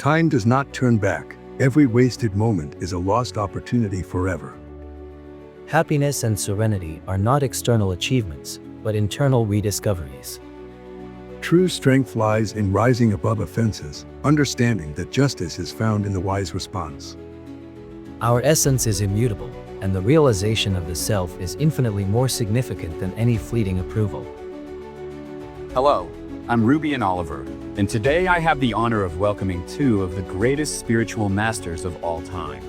Time does not turn back. Every wasted moment is a lost opportunity forever. Happiness and serenity are not external achievements, but internal rediscoveries. True strength lies in rising above offenses, understanding that justice is found in the wise response. Our essence is immutable, and the realization of the self is infinitely more significant than any fleeting approval. Hello, I'm Ruby and Oliver, and today I have the honor of welcoming two of the greatest spiritual masters of all time.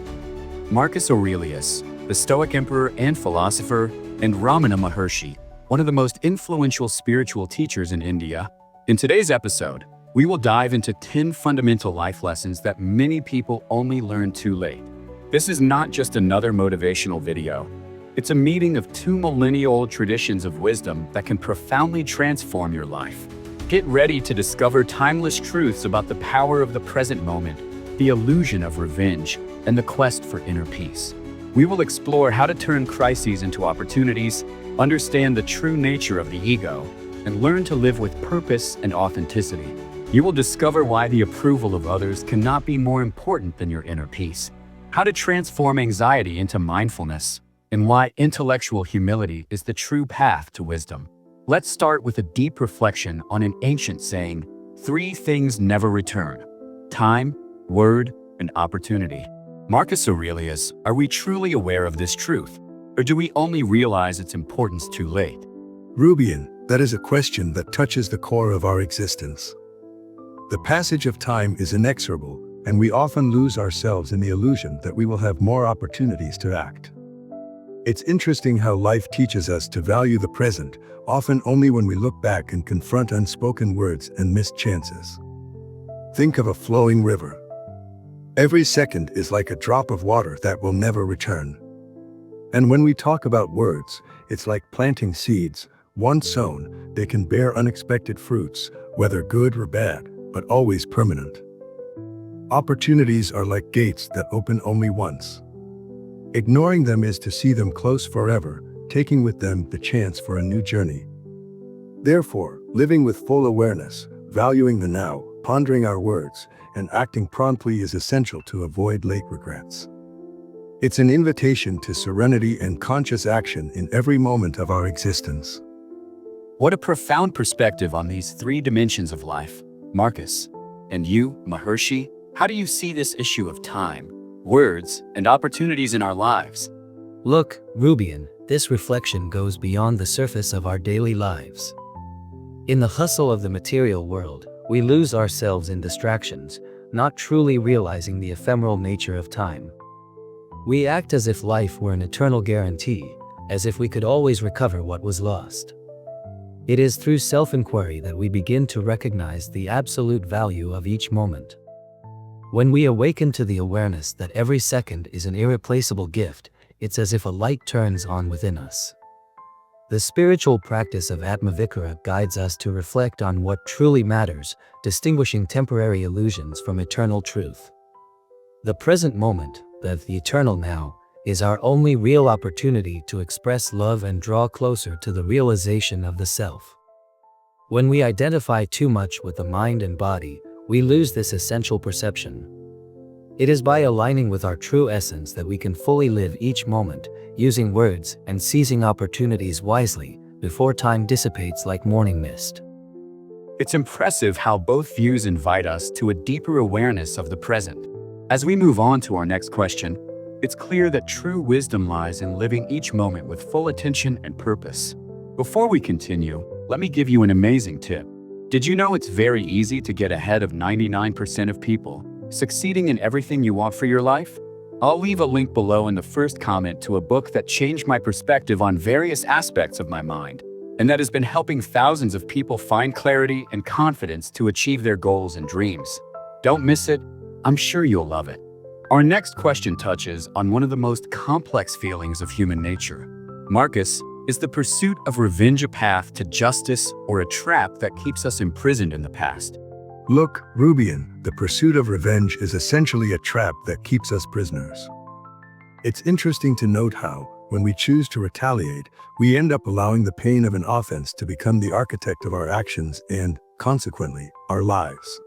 Marcus Aurelius, the Stoic emperor and philosopher, and Ramana Maharshi, one of the most influential spiritual teachers in India. In today's episode, we will dive into 10 fundamental life lessons that many people only learn too late. This is not just another motivational video. It's a meeting of two millennia-old traditions of wisdom that can profoundly transform your life. Get ready to discover timeless truths about the power of the present moment, the illusion of revenge, and the quest for inner peace. We will explore how to turn crises into opportunities, understand the true nature of the ego, and learn to live with purpose and authenticity. You will discover why the approval of others cannot be more important than your inner peace, how to transform anxiety into mindfulness, and why intellectual humility is the true path to wisdom. Let's start with a deep reflection on an ancient saying: 3 things never return: time, word, and opportunity. Marcus Aurelius, are we truly aware of this truth, or do we only realize its importance too late? Rubian, that is a question that touches the core of our existence. The passage of time is inexorable, and we often lose ourselves in the illusion that we will have more opportunities to act. It's interesting how life teaches us to value the present, often only when we look back and confront unspoken words and missed chances. Think of a flowing river. Every second is like a drop of water that will never return. And when we talk about words, it's like planting seeds. Once sown, they can bear unexpected fruits, whether good or bad, but always permanent. Opportunities are like gates that open only once. Ignoring them is to see them close forever, taking with them the chance for a new journey. Therefore, living with full awareness, valuing the now, pondering our words, and acting promptly is essential to avoid late regrets. It's an invitation to serenity and conscious action in every moment of our existence. What a profound perspective on these 3 dimensions of life, Marcus. And you, Maharshi, how do you see this issue of time, words, and opportunities in our lives? Look, Rubian, this reflection goes beyond the surface of our daily lives. In the hustle of the material world, we lose ourselves in distractions, not truly realizing the ephemeral nature of time. We act as if life were an eternal guarantee, as if we could always recover what was lost. It is through self-inquiry that we begin to recognize the absolute value of each moment. When we awaken to the awareness that every second is an irreplaceable gift, it's as if a light turns on within us. The spiritual practice of Atmavikara guides us to reflect on what truly matters, distinguishing temporary illusions from eternal truth. The present moment, the eternal now, is our only real opportunity to express love and draw closer to the realization of the self. When we identify too much with the mind and body, we lose this essential perception. It is by aligning with our true essence that we can fully live each moment, using words and seizing opportunities wisely before time dissipates like morning mist. It's impressive how both views invite us to a deeper awareness of the present. As we move on to our next question, it's clear that true wisdom lies in living each moment with full attention and purpose. Before we continue, let me give you an amazing tip. Did you know it's very easy to get ahead of 99% of people, succeeding in everything you want for your life? I'll leave a link below in the first comment to a book that changed my perspective on various aspects of my mind, and that has been helping thousands of people find clarity and confidence to achieve their goals and dreams. Don't miss it. I'm sure you'll love it. Our next question touches on one of the most complex feelings of human nature. Marcus, is the pursuit of revenge a path to justice or a trap that keeps us imprisoned in the past? Look, Rubian, the pursuit of revenge is essentially a trap that keeps us prisoners. It's interesting to note how, when we choose to retaliate, we end up allowing the pain of an offense to become the architect of our actions and, consequently, our lives.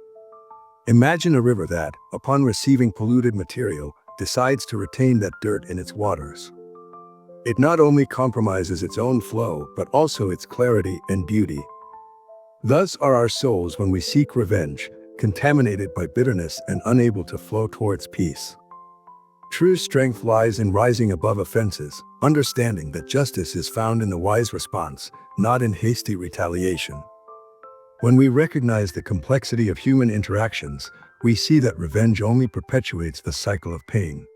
Imagine a river that, upon receiving polluted material, decides to retain that dirt in its waters. It not only compromises its own flow, but also its clarity and beauty. Thus are our souls when we seek revenge, contaminated by bitterness and unable to flow towards peace. True strength lies in rising above offenses, understanding that justice is found in the wise response, not in hasty retaliation. When we recognize the complexity of human interactions, we see that revenge only perpetuates the cycle of pain.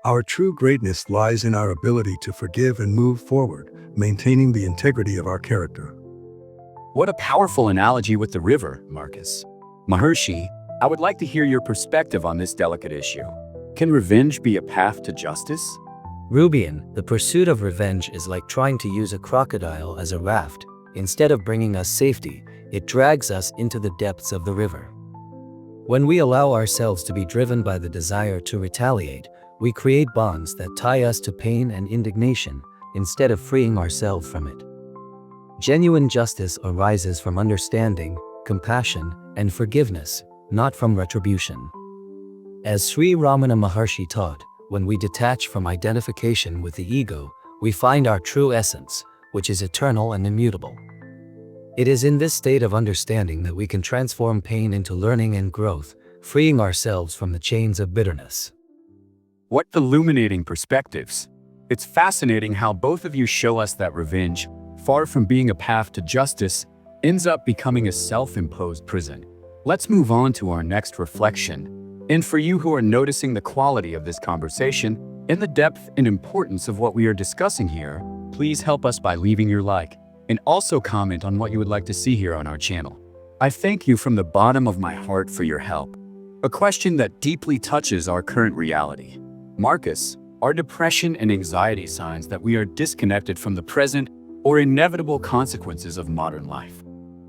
Our true greatness lies in our ability to forgive and move forward, maintaining the integrity of our character. What a powerful analogy with the river, Marcus. Maharshi, I would like to hear your perspective on this delicate issue. Can revenge be a path to justice? Rubian, the pursuit of revenge is like trying to use a crocodile as a raft. Instead of bringing us safety, it drags us into the depths of the river. When we allow ourselves to be driven by the desire to retaliate, we create bonds that tie us to pain and indignation, instead of freeing ourselves from it. Genuine justice arises from understanding, compassion, and forgiveness, not from retribution. As Sri Ramana Maharshi taught, when we detach from identification with the ego, we find our true essence, which is eternal and immutable. It is in this state of understanding that we can transform pain into learning and growth, freeing ourselves from the chains of bitterness. What illuminating perspectives! It's fascinating how both of you show us that revenge, far from being a path to justice, ends up becoming a self-imposed prison. Let's move on to our next reflection. And for you who are noticing the quality of this conversation and the depth and importance of what we are discussing here, please help us by leaving your like and also comment on what you would like to see here on our channel. I thank you from the bottom of my heart for your help. A question that deeply touches our current reality. Marcus, are depression and anxiety signs that we are disconnected from the present or inevitable consequences of modern life?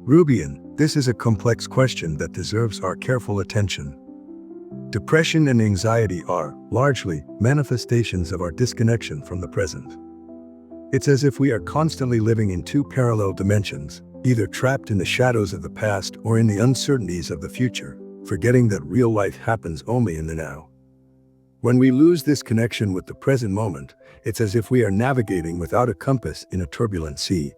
Rubian, this is a complex question that deserves our careful attention. Depression and anxiety are, largely, manifestations of our disconnection from the present. It's as if we are constantly living in two parallel dimensions, either trapped in the shadows of the past or in the uncertainties of the future, forgetting that real life happens only in the now. When we lose this connection with the present moment, it's as if we are navigating without a compass in a turbulent sea.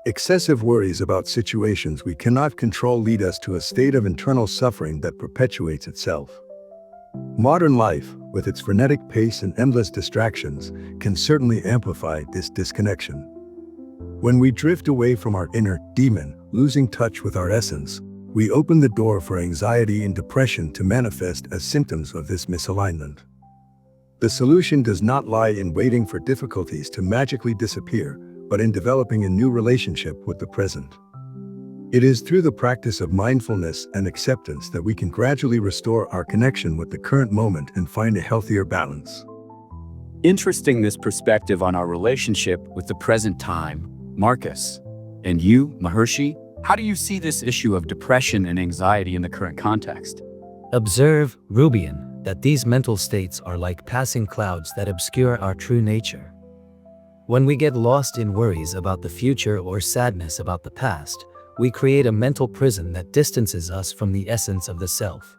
Excessive worries about situations we cannot control lead us to a state of internal suffering that perpetuates itself. Modern life, with its frenetic pace and endless distractions, can certainly amplify this disconnection. When we drift away from our inner demon, losing touch with our essence, we open the door for anxiety and depression to manifest as symptoms of this misalignment. The solution does not lie in waiting for difficulties to magically disappear, but in developing a new relationship with the present. It is through the practice of mindfulness and acceptance that we can gradually restore our connection with the current moment and find a healthier balance. Interesting, this perspective on our relationship with the present time, Marcus. And you, Maharshi, how do you see this issue of depression and anxiety in the current context? Observe, Rubian, that these mental states are like passing clouds that obscure our true nature. When we get lost in worries about the future or sadness about the past, we create a mental prison that distances us from the essence of the self.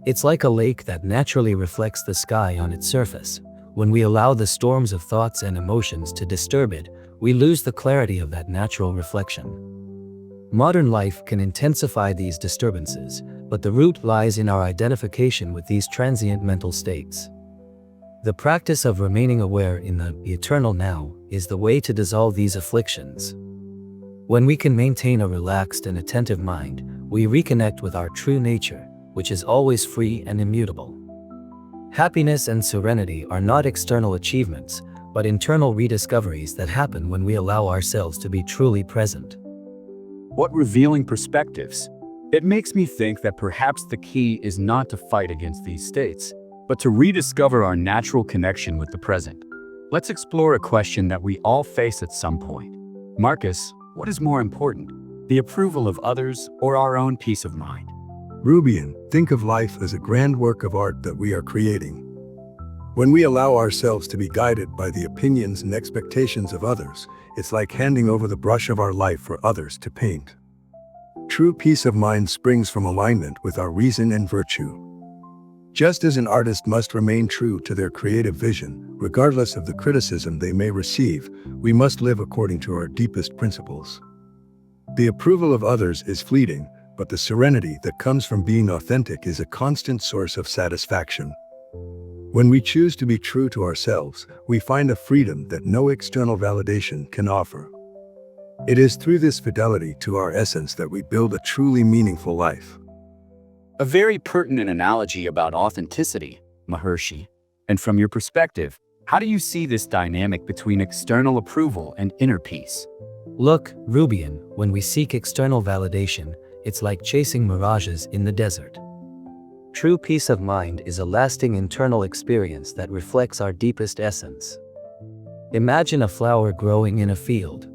It's like a lake that naturally reflects the sky on its surface. When we allow the storms of thoughts and emotions to disturb it, we lose the clarity of that natural reflection. Modern life can intensify these disturbances, but the root lies in our identification with these transient mental states. The practice of remaining aware in the eternal now is the way to dissolve these afflictions. When we can maintain a relaxed and attentive mind, we reconnect with our true nature, which is always free and immutable. Happiness and serenity are not external achievements, but internal rediscoveries that happen when we allow ourselves to be truly present. What revealing perspectives! It makes me think that perhaps the key is not to fight against these states, but to rediscover our natural connection with the present. Let's explore a question that we all face at some point. Marcus, what is more important, the approval of others or our own peace of mind? Rubian, think of life as a grand work of art that we are creating. When we allow ourselves to be guided by the opinions and expectations of others, it's like handing over the brush of our life for others to paint. True peace of mind springs from alignment with our reason and virtue. Just as an artist must remain true to their creative vision, regardless of the criticism they may receive, we must live according to our deepest principles. The approval of others is fleeting, but the serenity that comes from being authentic is a constant source of satisfaction. When we choose to be true to ourselves, we find a freedom that no external validation can offer. It is through this fidelity to our essence that we build a truly meaningful life. A very pertinent analogy about authenticity, Maharshi. And from your perspective, how do you see this dynamic between external approval and inner peace? Look, Rubian, when we seek external validation, it's like chasing mirages in the desert. True peace of mind is a lasting internal experience that reflects our deepest essence. Imagine a flower growing in a field.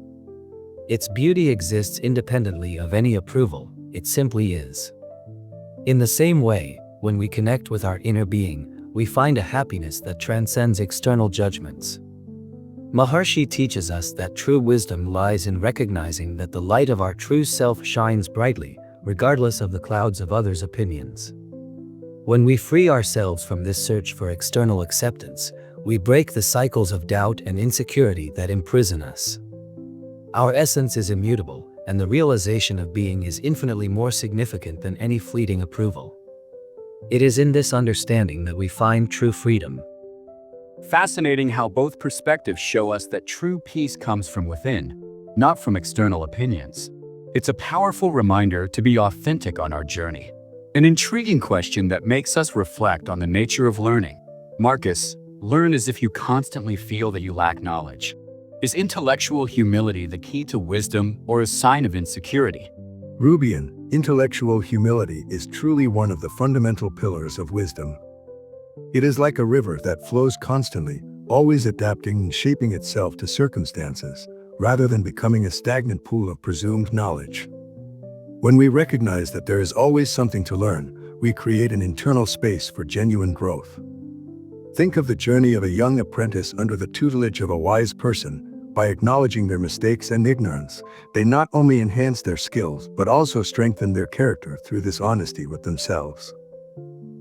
Its beauty exists independently of any approval, it simply is. In the same way, when we connect with our inner being, we find a happiness that transcends external judgments. Maharshi teaches us that true wisdom lies in recognizing that the light of our true self shines brightly, regardless of the clouds of others' opinions. When we free ourselves from this search for external acceptance, we break the cycles of doubt and insecurity that imprison us. Our essence is immutable, and the realization of being is infinitely more significant than any fleeting approval. It is in this understanding that we find true freedom. Fascinating how both perspectives show us that true peace comes from within, not from external opinions. It's a powerful reminder to be authentic on our journey. An intriguing question that makes us reflect on the nature of learning. Marcus, learn as if you constantly feel that you lack knowledge. Is intellectual humility the key to wisdom or a sign of insecurity? Rubian, intellectual humility is truly one of the fundamental pillars of wisdom. It is like a river that flows constantly, always adapting and shaping itself to circumstances, rather than becoming a stagnant pool of presumed knowledge. When we recognize that there is always something to learn, we create an internal space for genuine growth. Think of the journey of a young apprentice under the tutelage of a wise person. By acknowledging their mistakes and ignorance, they not only enhance their skills but also strengthen their character through this honesty with themselves.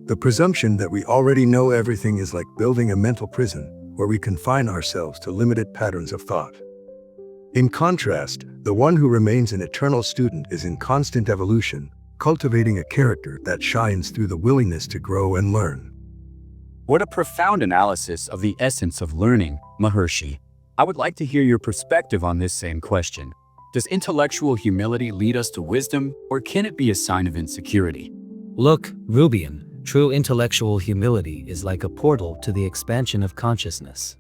The presumption that we already know everything is like building a mental prison where we confine ourselves to limited patterns of thought. In contrast, the one who remains an eternal student is in constant evolution, cultivating a character that shines through the willingness to grow and learn. What a profound analysis of the essence of learning, Maharshi. I would like to hear your perspective on this same question. Does intellectual humility lead us to wisdom, or can it be a sign of insecurity? Look, Rubian, true intellectual humility is like a portal to the expansion of consciousness.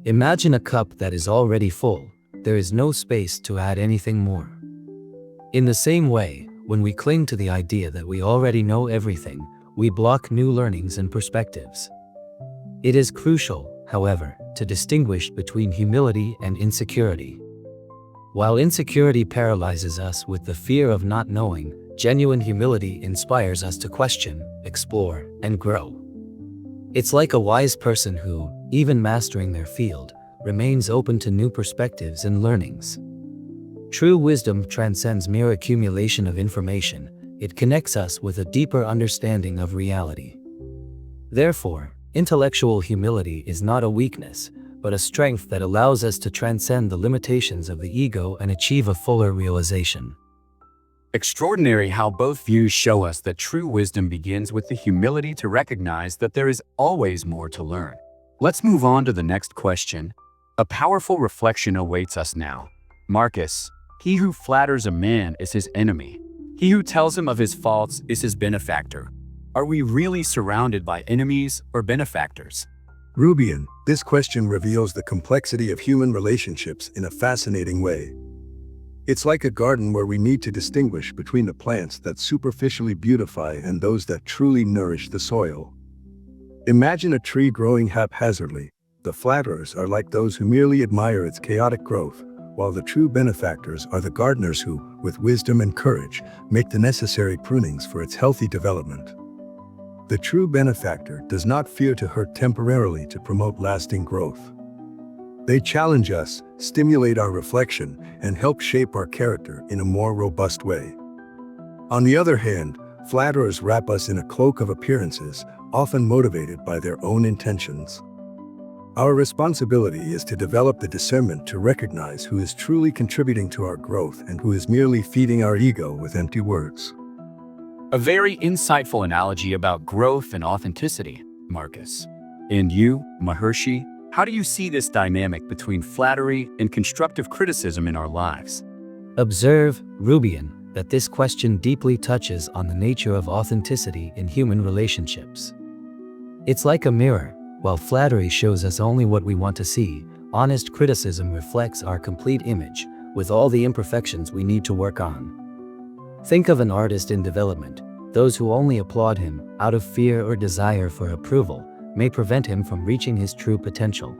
Imagine a cup that is already full. There is no space to add anything more. In the same way, when we cling to the idea that we already know everything, we block new learnings and perspectives. It is crucial, however, to distinguish between humility and insecurity. While insecurity paralyzes us with the fear of not knowing, genuine humility inspires us to question, explore, and grow. It's like a wise person who, even mastering their field, remains open to new perspectives and learnings. True wisdom transcends mere accumulation of information. It connects us with a deeper understanding of reality. Therefore, intellectual humility is not a weakness, but a strength that allows us to transcend the limitations of the ego and achieve a fuller realization. Extraordinary how both views show us that true wisdom begins with the humility to recognize that there is always more to learn. Let's move on to the next question. A powerful reflection awaits us now. Marcus, he who flatters a man is his enemy. He who tells him of his faults is his benefactor. Are we really surrounded by enemies or benefactors? Rubian, this question reveals the complexity of human relationships in a fascinating way. It's like a garden where we need to distinguish between the plants that superficially beautify and those that truly nourish the soil. Imagine a tree growing haphazardly. The flatterers are like those who merely admire its chaotic growth, while the true benefactors are the gardeners who, with wisdom and courage, make the necessary prunings for its healthy development. The true benefactor does not fear to hurt temporarily to promote lasting growth. They challenge us, stimulate our reflection, and help shape our character in a more robust way. On the other hand, flatterers wrap us in a cloak of appearances, often motivated by their own intentions. Our responsibility is to develop the discernment to recognize who is truly contributing to our growth and who is merely feeding our ego with empty words. A very insightful analogy about growth and authenticity, Marcus. And you, Maharshi, how do you see this dynamic between flattery and constructive criticism in our lives? Observe, Rubian, that this question deeply touches on the nature of authenticity in human relationships. It's like a mirror. While flattery shows us only what we want to see, honest criticism reflects our complete image, with all the imperfections we need to work on. Think of an artist in development. Those who only applaud him out of fear or desire for approval may prevent him from reaching his true potential.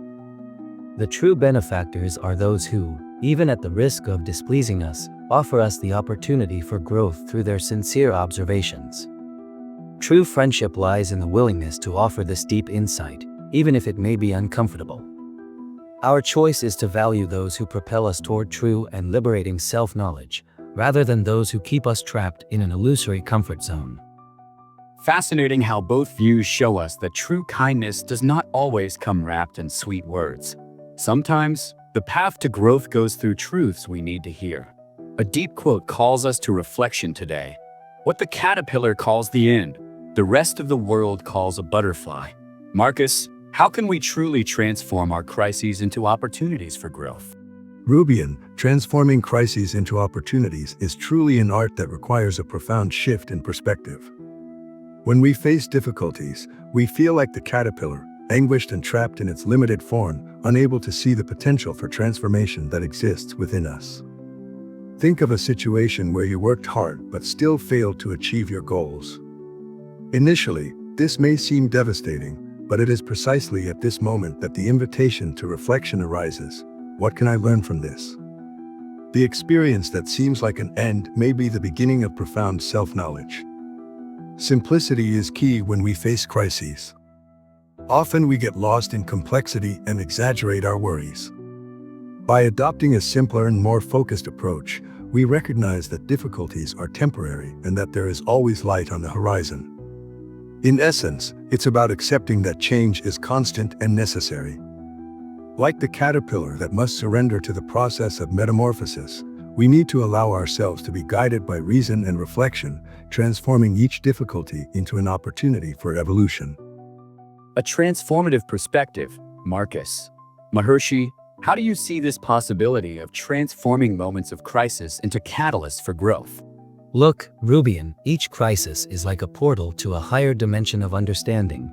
The true benefactors are those who, even at the risk of displeasing us, offer us the opportunity for growth through their sincere observations. True friendship lies in the willingness to offer this deep insight, even if it may be uncomfortable. Our choice is to value those who propel us toward true and liberating self-knowledge, rather than those who keep us trapped in an illusory comfort zone. Fascinating how both views show us that true kindness does not always come wrapped in sweet words. Sometimes, the path to growth goes through truths we need to hear. A deep quote calls us to reflection today. What the caterpillar calls the end, the rest of the world calls a butterfly. Marcus, how can we truly transform our crises into opportunities for growth? Rubian, transforming crises into opportunities is truly an art that requires a profound shift in perspective. When we face difficulties, we feel like the caterpillar, anguished and trapped in its limited form, unable to see the potential for transformation that exists within us. Think of a situation where you worked hard but still failed to achieve your goals. Initially, this may seem devastating, but it is precisely at this moment that the invitation to reflection arises. What can I learn from this? The experience that seems like an end may be the beginning of profound self-knowledge. Simplicity is key when we face crises. Often we get lost in complexity and exaggerate our worries. By adopting a simpler and more focused approach, we recognize that difficulties are temporary and that there is always light on the horizon. In essence, it's about accepting that change is constant and necessary. Like the caterpillar that must surrender to the process of metamorphosis, we need to allow ourselves to be guided by reason and reflection, transforming each difficulty into an opportunity for evolution. A transformative perspective, Marcus. Maharshi, how do you see this possibility of transforming moments of crisis into catalysts for growth? Look, Rubian, each crisis is like a portal to a higher dimension of understanding.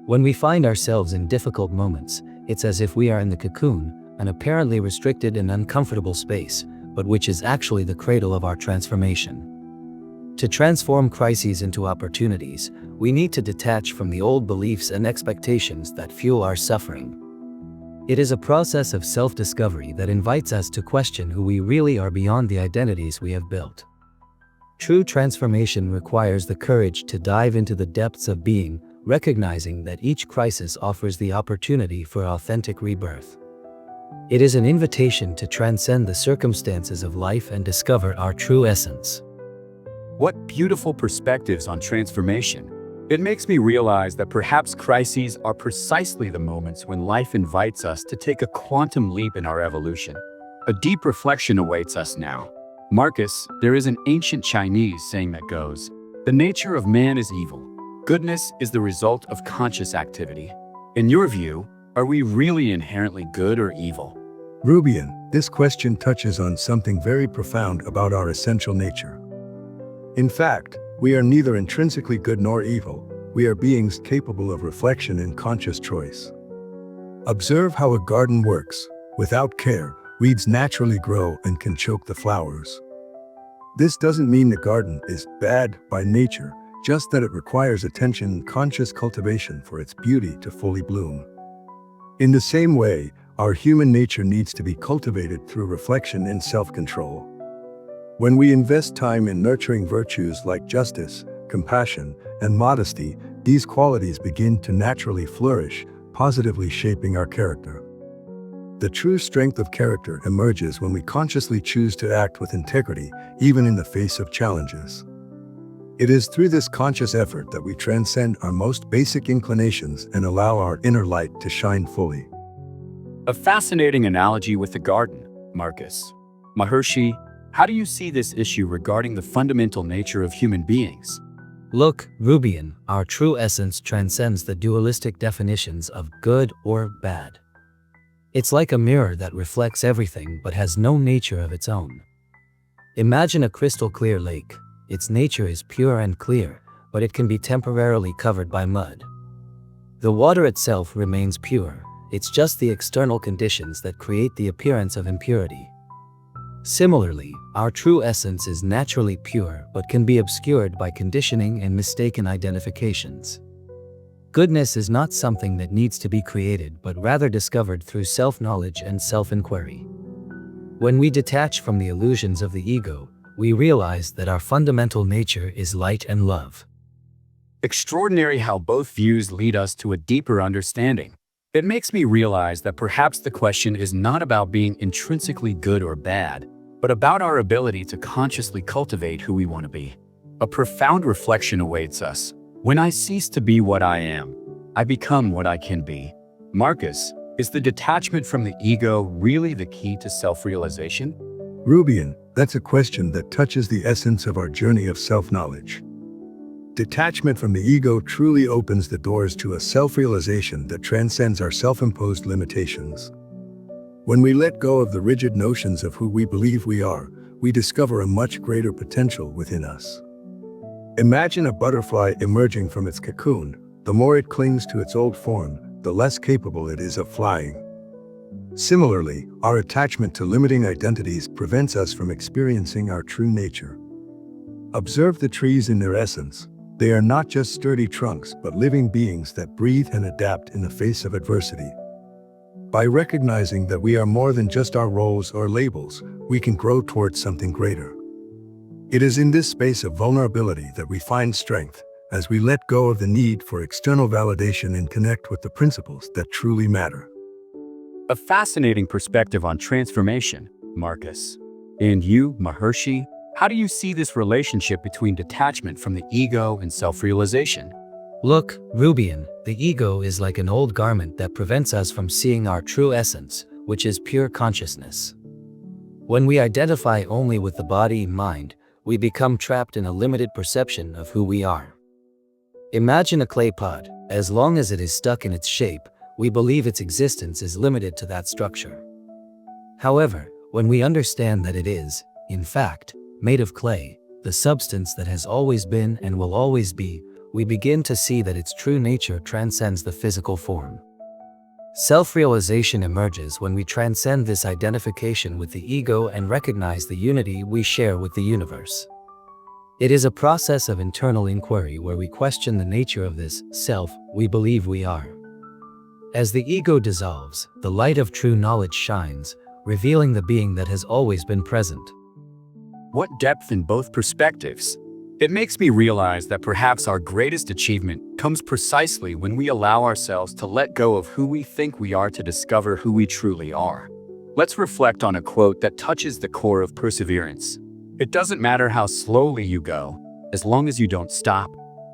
When we find ourselves in difficult moments, it's as if we are in the cocoon, an apparently restricted and uncomfortable space, but which is actually the cradle of our transformation. To transform crises into opportunities, we need to detach from the old beliefs and expectations that fuel our suffering. It is a process of self-discovery that invites us to question who we really are beyond the identities we have built. True transformation requires the courage to dive into the depths of being, recognizing that each crisis offers the opportunity for authentic rebirth. It is an invitation to transcend the circumstances of life and discover our true essence. What beautiful perspectives on transformation. It makes me realize that perhaps crises are precisely the moments when life invites us to take a quantum leap in our evolution. A deep reflection awaits us now. Marcus, there is an ancient Chinese saying that goes, "The nature of man is evil. Goodness is the result of conscious activity." In your view, are we really inherently good or evil? Rubian, this question touches on something very profound about our essential nature. In fact, we are neither intrinsically good nor evil. We are beings capable of reflection and conscious choice. Observe how a garden works. Without care, weeds naturally grow and can choke the flowers. This doesn't mean the garden is bad by nature, just that it requires attention and conscious cultivation for its beauty to fully bloom. In the same way, our human nature needs to be cultivated through reflection and self-control. When we invest time in nurturing virtues like justice, compassion, and modesty, these qualities begin to naturally flourish, positively shaping our character. The true strength of character emerges when we consciously choose to act with integrity, even in the face of challenges. It is through this conscious effort that we transcend our most basic inclinations and allow our inner light to shine fully. A fascinating analogy with the garden, Marcus. Maharshi, how do you see this issue regarding the fundamental nature of human beings? Look, Rubian, our true essence transcends the dualistic definitions of good or bad. It's like a mirror that reflects everything but has no nature of its own. Imagine a crystal clear lake. Its nature is pure and clear, but it can be temporarily covered by mud. The water itself remains pure. It's just the external conditions that create the appearance of impurity. Similarly, our true essence is naturally pure but can be obscured by conditioning and mistaken identifications. Goodness is not something that needs to be created but rather discovered through self-knowledge and self-inquiry. When we detach from the illusions of the ego, we realize that our fundamental nature is light and love. Extraordinary how both views lead us to a deeper understanding. It makes me realize that perhaps the question is not about being intrinsically good or bad, but about our ability to consciously cultivate who we want to be. A profound reflection awaits us. When I cease to be what I am, I become what I can be. Marcus, is the detachment from the ego really the key to self-realization? Rubian, that's a question that touches the essence of our journey of self-knowledge. Detachment from the ego truly opens the doors to a self-realization that transcends our self-imposed limitations. When we let go of the rigid notions of who we believe we are, we discover a much greater potential within us. Imagine a butterfly emerging from its cocoon. The more it clings to its old form, the less capable it is of flying. Similarly, our attachment to limiting identities prevents us from experiencing our true nature. Observe the trees in their essence. They are not just sturdy trunks, but living beings that breathe and adapt in the face of adversity. By recognizing that we are more than just our roles or labels, we can grow towards something greater. It is in this space of vulnerability that we find strength, as we let go of the need for external validation and connect with the principles that truly matter. A fascinating perspective on transformation, Marcus. And you, Maharshi, how do you see this relationship between detachment from the ego and self-realization? Look, Rubian, the ego is like an old garment that prevents us from seeing our true essence, which is pure consciousness. When we identify only with the body and mind, we become trapped in a limited perception of who we are. Imagine a clay pot. As long as it is stuck in its shape, we believe its existence is limited to that structure. However, when we understand that it is, in fact, made of clay, the substance that has always been and will always be, we begin to see that its true nature transcends the physical form. Self-realization emerges when we transcend this identification with the ego and recognize the unity we share with the universe. It is a process of internal inquiry where we question the nature of this self we believe we are. As the ego dissolves, the light of true knowledge shines, revealing the being that has always been present. What depth in both perspectives! It makes me realize that perhaps our greatest achievement comes precisely when we allow ourselves to let go of who we think we are to discover who we truly are. Let's reflect on a quote that touches the core of perseverance. It doesn't matter how slowly you go, as long as you don't stop.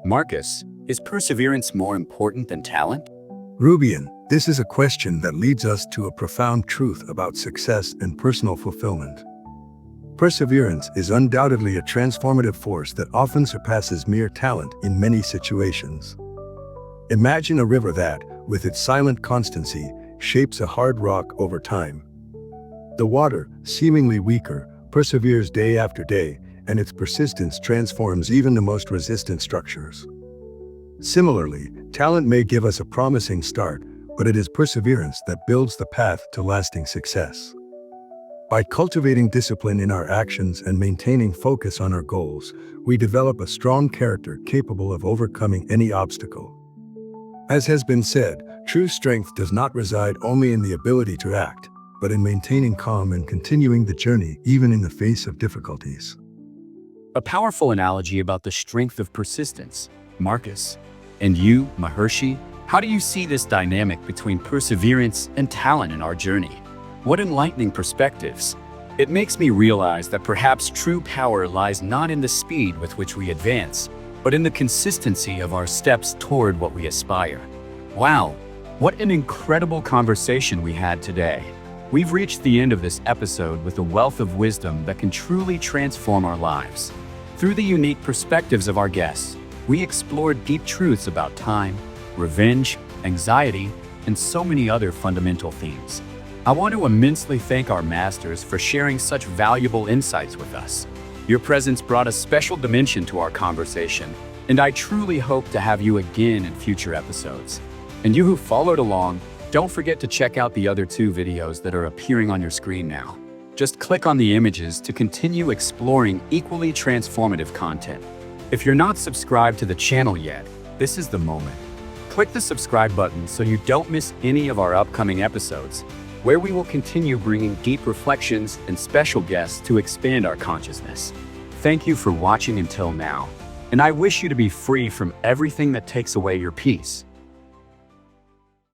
Marcus, is perseverance more important than talent? Rubian, this is a question that leads us to a profound truth about success and personal fulfillment. Perseverance is undoubtedly a transformative force that often surpasses mere talent in many situations. Imagine a river that, with its silent constancy, shapes a hard rock over time. The water, seemingly weaker, perseveres day after day, and its persistence transforms even the most resistant structures. Similarly, talent may give us a promising start, but it is perseverance that builds the path to lasting success. By cultivating discipline in our actions and maintaining focus on our goals, we develop a strong character capable of overcoming any obstacle. As has been said, true strength does not reside only in the ability to act, but in maintaining calm and continuing the journey even in the face of difficulties. A powerful analogy about the strength of persistence, Marcus. And you, Maharshi, how do you see this dynamic between perseverance and talent in our journey? What enlightening perspectives! It makes me realize that perhaps true power lies not in the speed with which we advance, but in the consistency of our steps toward what we aspire. Wow, what an incredible conversation we had today. We've reached the end of this episode with a wealth of wisdom that can truly transform our lives. Through the unique perspectives of our guests, we explored deep truths about time, revenge, anxiety, and so many other fundamental themes. I want to immensely thank our masters for sharing such valuable insights with us. Your presence brought a special dimension to our conversation, and I truly hope to have you again in future episodes. And you who followed along, don't forget to check out the other 2 videos that are appearing on your screen now. Just click on the images to continue exploring equally transformative content. If you're not subscribed to the channel yet, this is the moment. Click the subscribe button so you don't miss any of our upcoming episodes, where we will continue bringing deep reflections and special guests to expand our consciousness. Thank you for watching until now, and I wish you to be free from everything that takes away your peace.